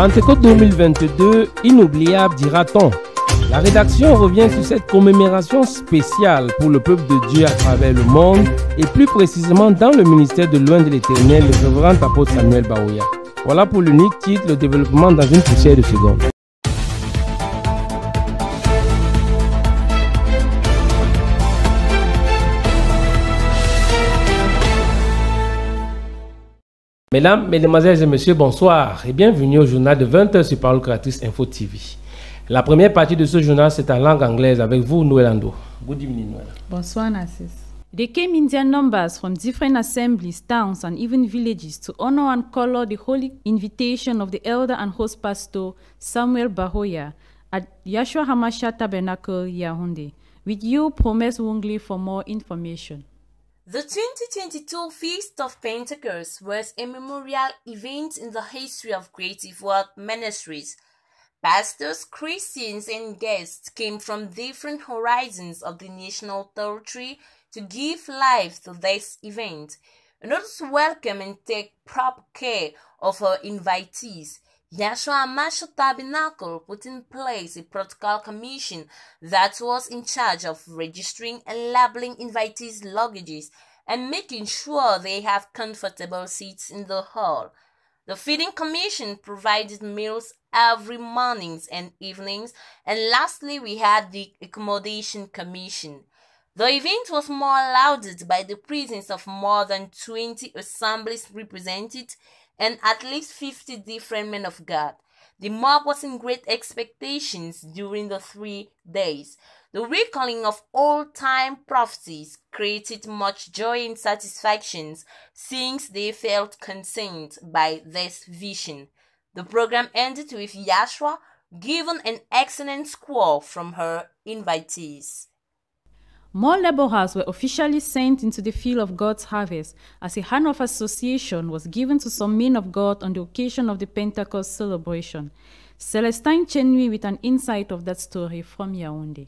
Pentecôte 2022, inoubliable dira-t-on. La rédaction revient sur cette commémoration spéciale pour le peuple de Dieu à travers le monde et plus précisément dans le ministère de Loin de l'Éternel, le révérend apôtre Samuel Baoya. Voilà pour l'unique titre, le développement dans une poussière de seconde. Mesdames, Mesdemoiselles et Messieurs, bonsoir et bienvenue au journal de 20h sur Parole Créatrice Info TV. La première partie de ce journal, c'est en langue anglaise avec vous, Noël Ando. Good evening, Noël. Bonsoir, Narcisse. They came in their numbers from different assemblies, towns, and even villages to honor and color the holy invitation of the elder and host pastor Samuel Bahoya at Yahshua HaMashiach Tabernacle, Yaoundé. With you, Promise Wongli for more information. The 2022 Feast of Pentecost was a memorial event in the history of Creative Word Ministries. Pastors, Christians, and guests came from different horizons of the national territory to give life to this event. In order to welcome and take proper care of our invitees, Yahshua HaMashiach Tabernacle put in place a protocol commission that was in charge of registering and labeling invitees' luggages and making sure they have comfortable seats in the hall. The feeding commission provided meals every mornings and evenings, and lastly we had the accommodation commission. The event was more lauded by the presence of more than 20 assemblies represented and at least 50 different men of God. The mob was in great expectations during the 3 days. The recalling of old-time prophecies created much joy and satisfaction since they felt concerned by this vision. The program ended with Yahshua given an excellent score from her invitees. More laborers were officially sent into the field of God's harvest as a hand of association was given to some men of God on the occasion of the Pentecost celebration. Celestine Chenui with an insight of that story from Yaoundé.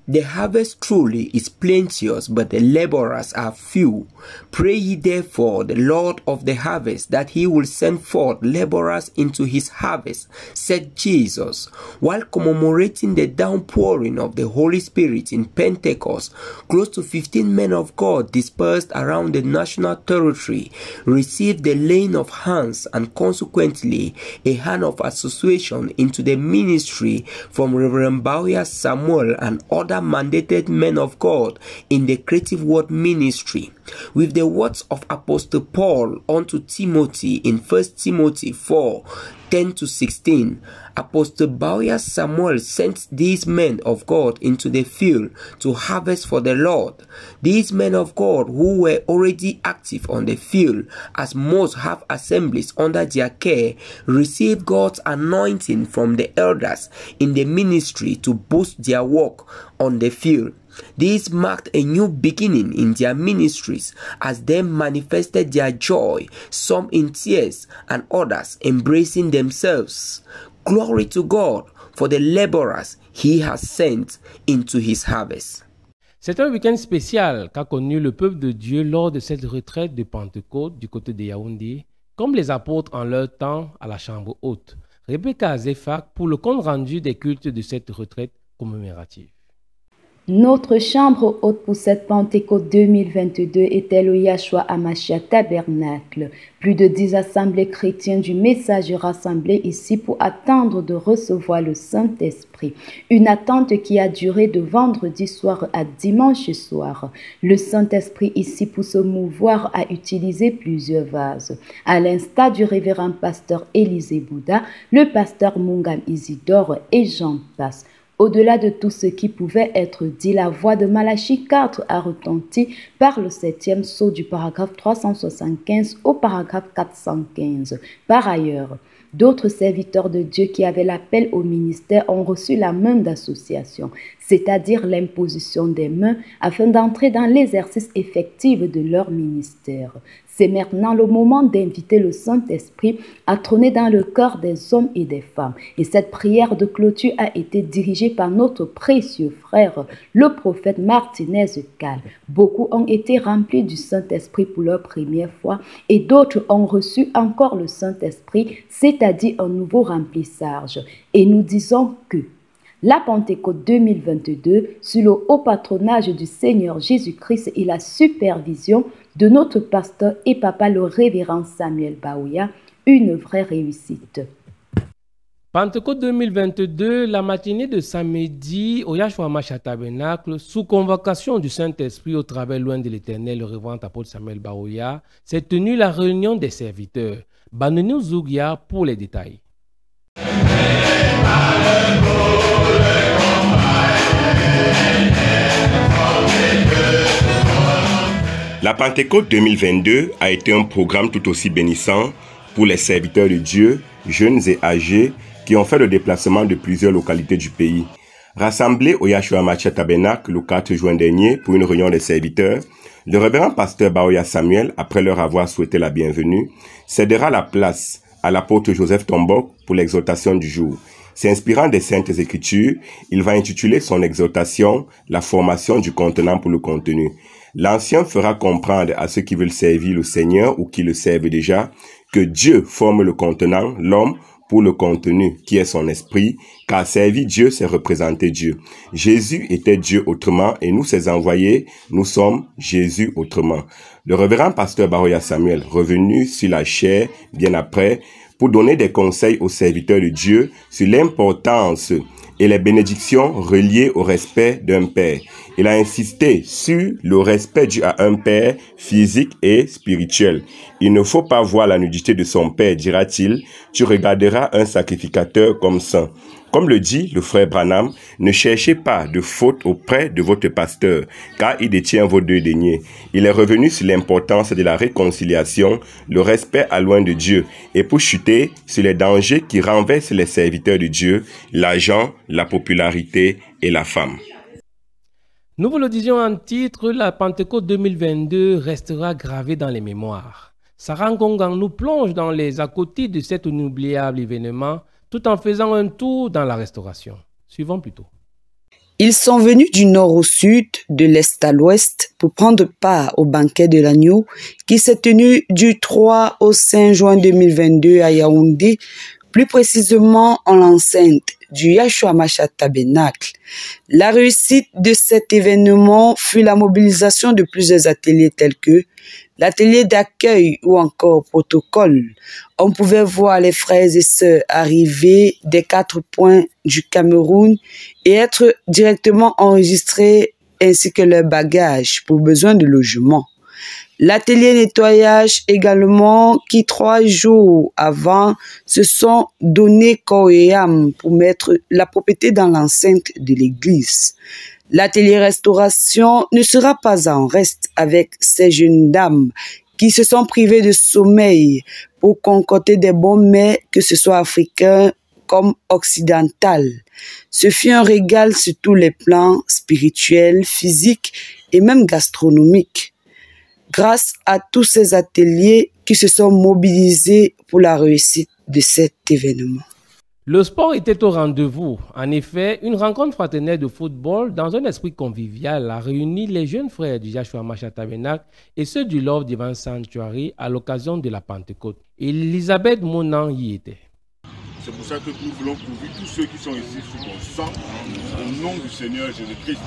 The harvest truly is plenteous, but the laborers are few. Pray ye therefore the Lord of the harvest that he will send forth laborers into his harvest, said Jesus. While commemorating the downpouring of the Holy Spirit in Pentecost, close to 15 men of God dispersed around the national territory received the laying of hands and consequently a hand of association into the ministry from Reverend Baoya Samuel and other mandated men of God in the Creative Word Ministry. With the words of Apostle Paul unto Timothy in 1 Timothy 4:10-16, Apostle Baoya Samuel sent these men of God into the field to harvest for the Lord. These men of God who were already active on the field, as most have assemblies under their care, received God's anointing from the elders in the ministry to boost their work on the field. This marked a new beginning in their ministries as they manifested their joy, some in tears and others embracing themselves. Glory to God for the laborers he has sent into his harvest. C'est un week-end spécial qu'a connu le peuple de Dieu lors de cette retraite de Pentecôte du côté de Yaoundé, comme les apôtres en leur temps à la chambre haute. Rebecca Azefak pour le compte rendu des cultes de cette retraite commémorative. Notre chambre haute pour cette Pentecôte 2022 était le Yahshua HaMashiach Tabernacle. Plus de 10 assemblées chrétiennes du message rassemblées ici pour attendre de recevoir le Saint-Esprit. Une attente qui a duré de vendredi soir à dimanche soir. Le Saint-Esprit ici pour se mouvoir a utilisé plusieurs vases. À l'instar du révérend pasteur Élisée Bouddha, le pasteur Mungam Isidore et j'en passe. Au-delà de tout ce qui pouvait être dit, la voix de Malachie 4 a retenti par le 7e saut du paragraphe 375 au paragraphe 415. Par ailleurs, d'autres serviteurs de Dieu qui avaient l'appel au ministère ont reçu la main d'association. c'est-à-dire l'imposition des mains afin d'entrer dans l'exercice effectif de leur ministère. C'est maintenant le moment d'inviter le Saint-Esprit à trôner dans le cœur des hommes et des femmes. Et cette prière de clôture a été dirigée par notre précieux frère, le prophète Martinez Cal. Beaucoup ont été remplis du Saint-Esprit pour leur première fois et d'autres ont reçu encore le Saint-Esprit, c'est-à-dire un nouveau remplissage. Et nous disons que la Pentecôte 2022, sous le haut patronage du Seigneur Jésus-Christ et la supervision de notre pasteur et papa le révérend Samuel Baouya, une vraie réussite. Pentecôte 2022, la matinée de samedi au Yahshua Mashiach Tabernacle, sous convocation du Saint-Esprit au travers loin de l'Éternel, le révérend apôtre Samuel Baouya, s'est tenue la réunion des serviteurs. Banounou Zougia pour les détails. La Pentecôte 2022 a été un programme tout aussi bénissant pour les serviteurs de Dieu, jeunes et âgés, qui ont fait le déplacement de plusieurs localités du pays. Rassemblés au Yahshua Mashiach Tabernacle le 4 juin dernier pour une réunion des serviteurs, le révérend pasteur Baouya Samuel, après leur avoir souhaité la bienvenue, cédera la place à l'apôtre Joseph Tombok pour l'exhortation du jour. S'inspirant des Saintes Écritures, il va intituler son exhortation « La formation du contenant pour le contenu ». L'ancien fera comprendre à ceux qui veulent servir le Seigneur ou qui le servent déjà que Dieu forme le contenant, l'homme, pour le contenu qui est son esprit, car servir Dieu, c'est représenter Dieu. Jésus était Dieu autrement et nous, ses envoyés, nous sommes Jésus autrement. Le révérend pasteur Baouya Samuel, revenu sur la chair bien après, pour donner des conseils aux serviteurs de Dieu sur l'importance et les bénédictions reliées au respect d'un père. Il a insisté sur le respect dû à un père physique et spirituel. Il ne faut pas voir la nudité de son père, dira-t-il, tu regarderas un sacrificateur comme saint. Comme le dit le frère Branham, ne cherchez pas de faute auprès de votre pasteur, car il détient vos deux deniers. Il est revenu sur l'importance de la réconciliation, le respect à loin de Dieu, et pour chuter sur les dangers qui renversent les serviteurs de Dieu, l'argent, la popularité et la femme. Nous vous le disions en titre, la Pentecôte 2022 restera gravée dans les mémoires. Sarah Ngongang nous plonge dans les à côté de cet inoubliable événement, tout en faisant un tour dans la restauration. Suivons plutôt. Ils sont venus du nord au sud, de l'est à l'ouest, pour prendre part au banquet de l'agneau qui s'est tenu du 3 au 5 juin 2022 à Yaoundé, plus précisément en l'enceinte du Yahshua Mashiach Tabernacle. La réussite de cet événement fut la mobilisation de plusieurs ateliers tels que l'atelier d'accueil ou encore protocole. On pouvait voir les frères et sœurs arriver des 4 points du Cameroun et être directement enregistrés ainsi que leurs bagages pour besoin de logement. L'atelier nettoyage également qui 3 jours avant se sont donnés corps et âme pour mettre la propreté dans l'enceinte de l'église. L'atelier restauration ne sera pas en reste avec ces jeunes dames qui se sont privées de sommeil pour concocter des bons mets, que ce soit africains comme occidental. Ce fut un régal sur tous les plans spirituels, physiques et même gastronomiques. Grâce à tous ces ateliers qui se sont mobilisés pour la réussite de cet événement. Le sport était au rendez-vous. En effet, une rencontre fraternelle de football dans un esprit convivial a réuni les jeunes frères du Yahshua Mashiach Tabernacle et ceux du Love Divine Sanctuary à l'occasion de la Pentecôte. Elisabeth Monan y était. C'est pour ça que nous voulons couvrir tous ceux qui sont ici sous ton sang, au nom du Seigneur Jésus-Christ,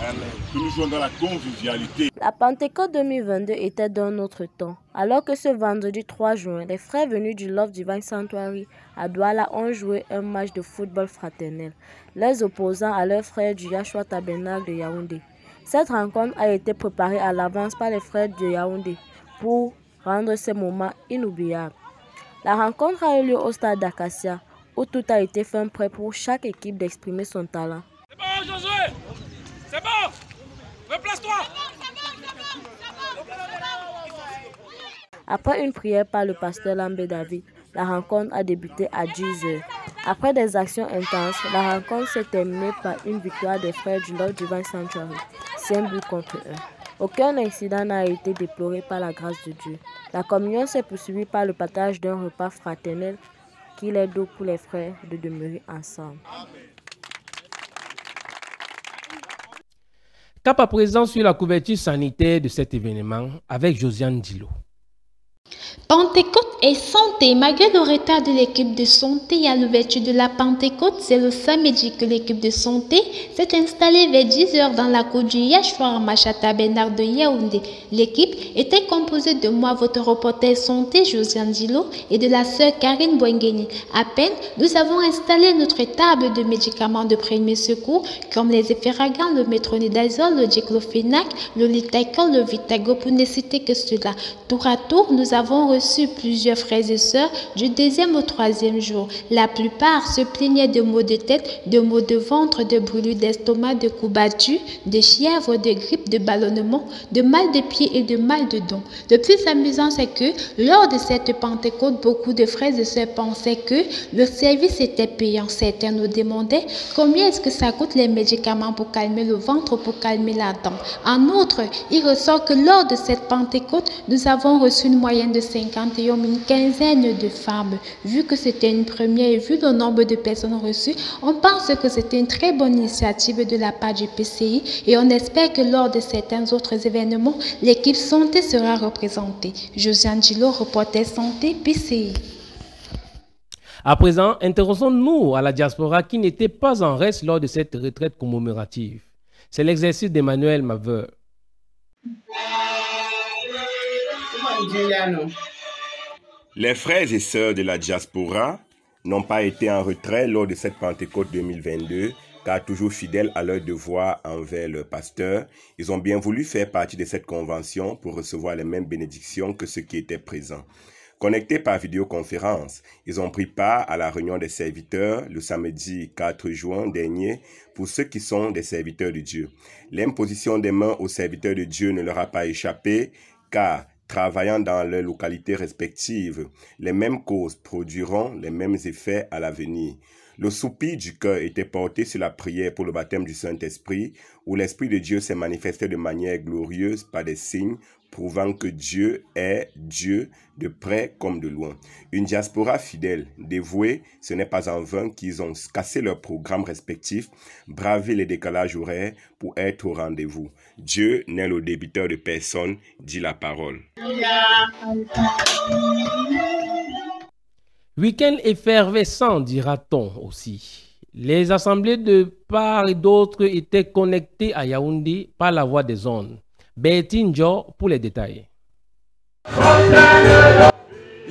que nous jouons dans la convivialité. La Pentecôte 2022 était d'un autre temps. Alors que ce vendredi 3 juin, les frères venus du Love Divine Sanctuary à Douala ont joué un match de football fraternel, les opposants à leurs frères du Yahshua Tabernacle de Yaoundé. Cette rencontre a été préparée à l'avance par les frères de Yaoundé pour rendre ces moments inoubliables. La rencontre a eu lieu au stade d'Acacia, où tout a été fait prêt pour chaque équipe d'exprimer son talent. C'est bon, Josué! C'est bon! Replace-toi! Après une prière par le pasteur Lambé David, la rencontre a débuté à 10h. Après des actions intenses, la rencontre s'est terminée par une victoire des frères du Lord Divine Sanctuary, 5 buts contre 1. Aucun incident n'a été déploré par la grâce de Dieu. La communion s'est poursuivie par le partage d'un repas fraternel qu'il est doux pour les frères de demeurer ensemble. Cap à présent sur la couverture sanitaire de cet événement avec Josiane Dilo. Pentecôte et santé. Malgré le retard de l'équipe de santé à l'ouverture de la Pentecôte, c'est le samedi que l'équipe de santé s'est installée vers 10 h dans la cour du Yeshua Machata Bernard de Yaoundé. L'équipe était composée de moi, votre reporter santé Josiane Dilo, et de la sœur Karine Boingeni. À peine, nous avons installé notre table de médicaments de premier secours comme les efferagans, le métronidazole, le diclofenac, le litacol, le vitago pour ne citer que cela. Tour à tour, nous avons reçu plusieurs frères et sœurs du 2e au 3e jour. La plupart se plaignaient de maux de tête, de maux de ventre, de brûlures d'estomac, de coups battus, de fièvre, de grippe, de ballonnement, de mal de pied et de mal de dents. Le plus amusant, c'est que lors de cette Pentecôte, beaucoup de frères et sœurs pensaient que le service était payant. Certains nous demandaient combien est-ce que ça coûte les médicaments pour calmer le ventre, pour calmer la dent. En outre, il ressort que lors de cette Pentecôte, nous avons reçu une moyenne de 51, une quinzaine de femmes. Vu que c'était une première et vu le nombre de personnes reçues, on pense que c'était une très bonne initiative de la part du PCI et on espère que lors de certains autres événements, l'équipe santé sera représentée. Josiane Dilo, reporter santé PCI. À présent, intéressons-nous à la diaspora qui n'était pas en reste lors de cette retraite commémorative. C'est l'exercice d'Emmanuel Maveur. Les frères et sœurs de la diaspora n'ont pas été en retrait lors de cette Pentecôte 2022, car toujours fidèles à leur devoir envers leur pasteur, ils ont bien voulu faire partie de cette convention pour recevoir les mêmes bénédictions que ceux qui étaient présents. Connectés par vidéoconférence, ils ont pris part à la réunion des serviteurs le samedi 4 juin dernier pour ceux qui sont des serviteurs de Dieu. L'imposition des mains aux serviteurs de Dieu ne leur a pas échappé, car travaillant dans leurs localités respectives, les mêmes causes produiront les mêmes effets à l'avenir. Le soupir du cœur était porté sur la prière pour le baptême du Saint-Esprit, où l'Esprit de Dieu s'est manifesté de manière glorieuse par des signes, prouvant que Dieu est Dieu de près comme de loin. Une diaspora fidèle, dévouée, ce n'est pas en vain qu'ils ont cassé leurs programmes respectifs, bravé les décalages horaires pour être au rendez-vous. Dieu n'est le débiteur de personne, dit la parole. Week-end effervescent, dira-t-on aussi. Les assemblées de part et d'autre étaient connectées à Yaoundé par la voie des ondes. Bertine Dior pour les détails.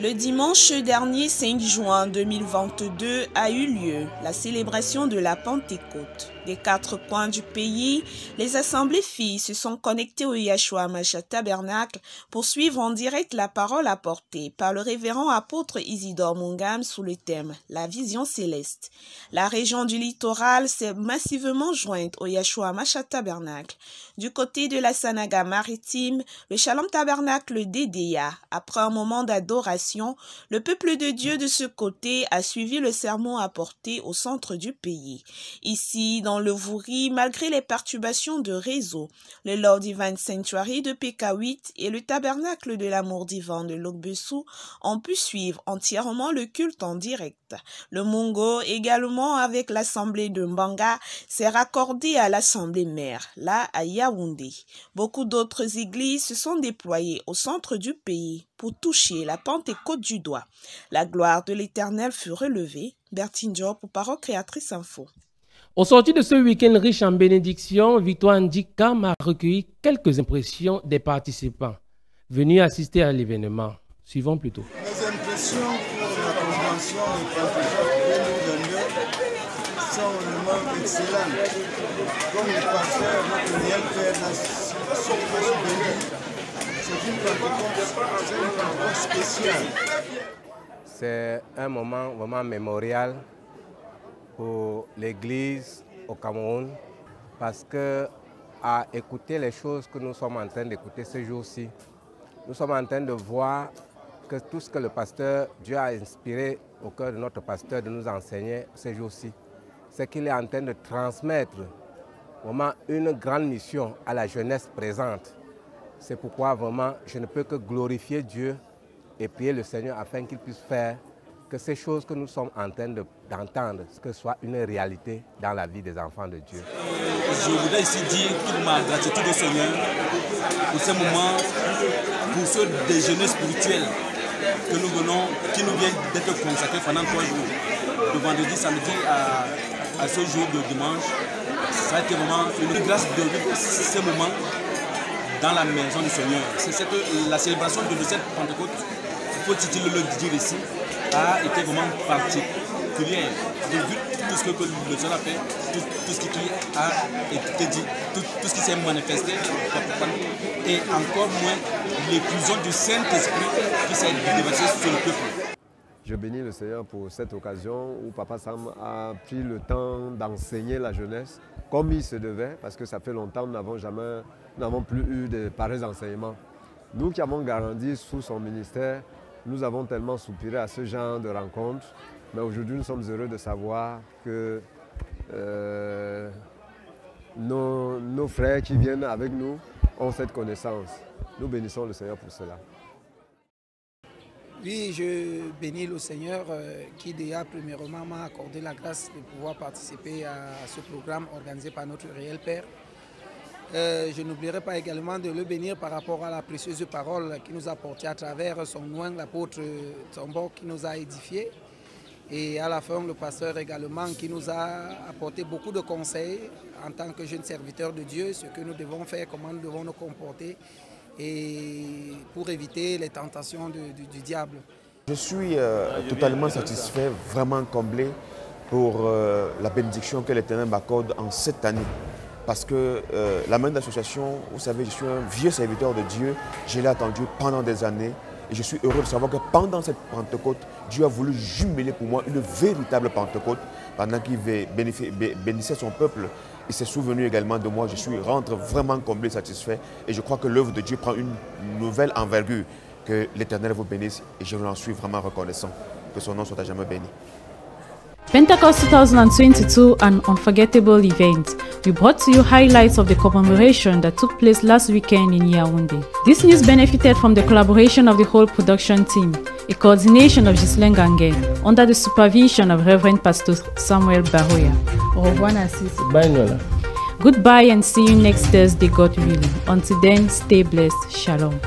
Le dimanche dernier 5 juin 2022 a eu lieu la célébration de la Pentecôte. Des 4 coins du pays, les assemblées filles se sont connectées au Yeshua Machata Tabernacle pour suivre en direct la parole apportée par le révérend apôtre Isidore Mungam sous le thème « La vision céleste ». La région du littoral s'est massivement jointe au Yeshua Machata Tabernacle. Du côté de la Sanaga maritime, le Shalom Tabernacle d'Edea, après un moment d'adoration, le peuple de Dieu de ce côté a suivi le sermon apporté au centre du pays. Ici, dans le Vouri, malgré les perturbations de réseau, le Lord Divine Sanctuary de PK8 et le Tabernacle de l'amour divin de Lokbessou ont pu suivre entièrement le culte en direct. Le Mungo, également avec l'assemblée de Mbanga, s'est raccordé à l'assemblée mère, là à Yaoundé. Beaucoup d'autres églises se sont déployées au centre du pays pour toucher la Pentecôte du doigt. La gloire de l'Éternel fut relevée. Bertine Dior pour Parole Créatrice Info. Au sorti de ce week-end riche en bénédictions, Victoire Ndikam a recueilli quelques impressions des participants venus assister à l'événement. Suivons plutôt. Les impressions pour la convention de Pentecôte 2022 sont vraiment excellentes. Comme le pasteur, notre réel père l'a dit, c'est une Pentecôte spéciale. C'est un moment vraiment mémorial pour l'Église au Cameroun, parce que à écouter les choses que nous sommes en train d'écouter ce jour-ci, nous sommes en train de voir que tout ce que le pasteur, Dieu a inspiré au cœur de notre pasteur de nous enseigner ces jours-ci, c'est qu'il est en train de transmettre vraiment une grande mission à la jeunesse présente. C'est pourquoi vraiment je ne peux que glorifier Dieu et prier le Seigneur afin qu'il puisse faire que ces choses que nous sommes en train d'entendre, que ce soit une réalité dans la vie des enfants de Dieu. Je voudrais ici dire toute ma gratitude au Seigneur pour ce moment, pour ce déjeuner spirituel que nous venons, qui nous vient d'être consacré pendant 3 jours, de vendredi, samedi à ce jour de dimanche. Ça a été vraiment une grâce de vivre ce moment dans la maison du Seigneur. C'est la célébration de cette Pentecôte, faut-il le dire ici, a été vraiment particulière. J'ai vu tout ce que le Seigneur a fait, tout ce qui a été dit, tout ce qui s'est manifesté, et encore moins l'effusion du Saint-Esprit qui s'est déversé sur le peuple. Je bénis le Seigneur pour cette occasion où Papa Sam a pris le temps d'enseigner la jeunesse comme il se devait, parce que ça fait longtemps que nous n'avons plus eu de pareils enseignements. Nous qui avons grandi sous son ministère, nous avons tellement soupiré à ce genre de rencontres, mais aujourd'hui nous sommes heureux de savoir que nos frères qui viennent avec nous ont cette connaissance. Nous bénissons le Seigneur pour cela. Oui, je bénis le Seigneur qui déjà premièrement m'a accordé la grâce de pouvoir participer à ce programme organisé par notre réel Père. Je n'oublierai pas également de le bénir par rapport à la précieuse parole qu'il nous a portée à travers son oint, l'apôtre Tombo, qui nous a édifiés. Et à la fin, le pasteur également qui nous a apporté beaucoup de conseils en tant que jeunes serviteurs de Dieu, ce que nous devons faire, comment nous devons nous comporter et pour éviter les tentations du diable. Je suis totalement satisfait, vraiment comblé pour la bénédiction que l'Éternel m'accorde en cette année. Parce que la main d'association, vous savez, je suis un vieux serviteur de Dieu, je l'ai attendu pendant des années et je suis heureux de savoir que pendant cette Pentecôte, Dieu a voulu jumeler pour moi une véritable Pentecôte pendant qu'il bénissait son peuple. Il s'est souvenu également de moi, je rentre vraiment comblé, satisfait et je crois que l'œuvre de Dieu prend une nouvelle envergure. Que l'Éternel vous bénisse et je en suis vraiment reconnaissant. Que son nom soit à jamais béni. Pentecost 2022, an unforgettable event. We brought to you highlights of the commemoration that took place last weekend in Yaoundé. This news benefited from the collaboration of the whole production team, a coordination of Ghislaine Gangen, under the supervision of Reverend Pastor Samuel Bahoya. Au revoir, Nassis. Bye, Nola. Goodbye and see you next Thursday, God willing. Until then, stay blessed. Shalom.